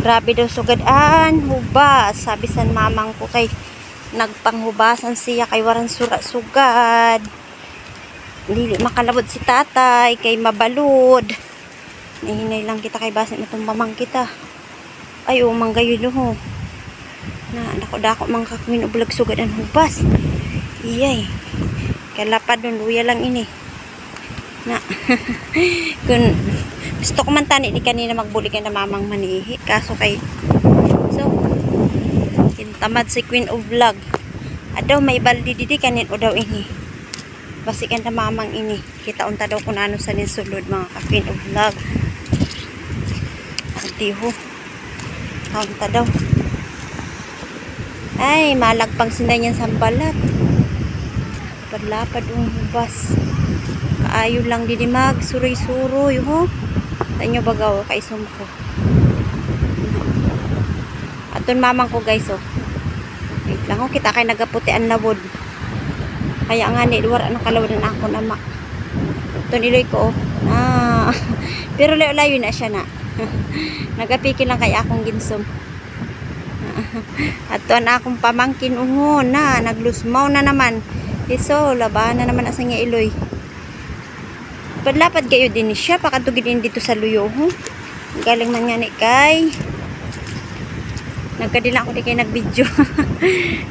Grabe daw sugadan, hubas. Sabi san mamang ko kay nagpanghubasan siya kay waran sugad. Dili makalabot si tatay kay mabalod. Nahinay lang kita kay basit matumbamang kita. Ay o manggayo ho. Na dako mang kakwin ublag sugadan hubas. Iyay. Kalapad don luya lang ini. Na kun gusto ko man tani di kanina magbuli kay na mamang manihi kaso kay so kintamad si Queen of Vlog adaw may baldi didi kanin o daw ini basikan na mamang ini kita unta daw kung ano sa ninsulod mga ka-Queen of Vlog adiho unta daw ay malagpang sinda niyan sa balat padlapad ang hubas kaayo lang didi mag suroy-suroy ho tanyo bagaw kay sumko aton mamang ko guys oh wait lang oh kita kay nagaputian na wood kaya nga ni duwar anong kalawadan ako na ma ito niloy ko oh pero layo na siya na nagapikil lang kay akong ginsum aton akong pamangkin na naglusmaw na naman iso labanan naman asa nga iloy padlapad kayo din siya pakatugin din dito sa luyo galing man nga ni kay nagkadila ako di kay nagbidyo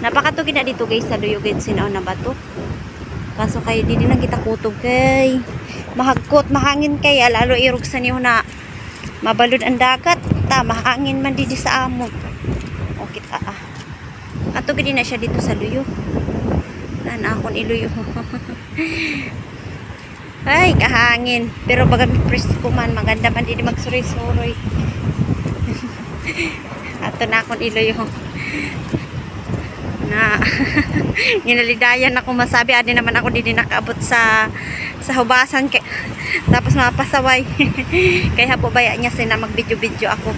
napakatugin na dito guys sa luyo guys sinaw na bato kaso kay di din lang kita kutog kay mahagkot mahangin kay lalo irog sa niyo na mabalod ang dagat mahangin man di sa amo o kita katugin din na siya dito sa luyo na akong iluyo ay kahangin pero baga presko man maganda man din magsuroy-suroy ato na akong iloy na ginalidayan ako masabi adi naman ako din nakaabot sa hubasan kay, tapos mapasaway kaya po baya niya sina mag video ako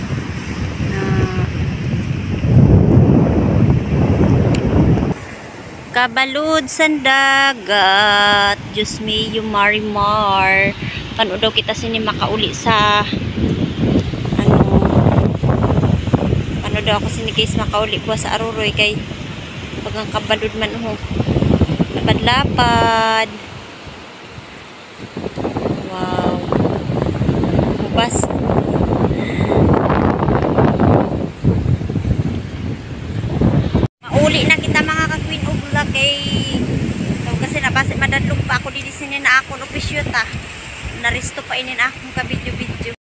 kabalud sa dagat Diyos me yung marimar kano daw kita sini makauli sa ano daw ako sini guys makauli ko sa aruroy kay bagang kabalud man lapad-lapad wow hubas mauli na kita mga ka-Queen of Vlog kay kasi nabasa madadlog pa ako didi sinin na akong opisyota naristo pa inin akong ka video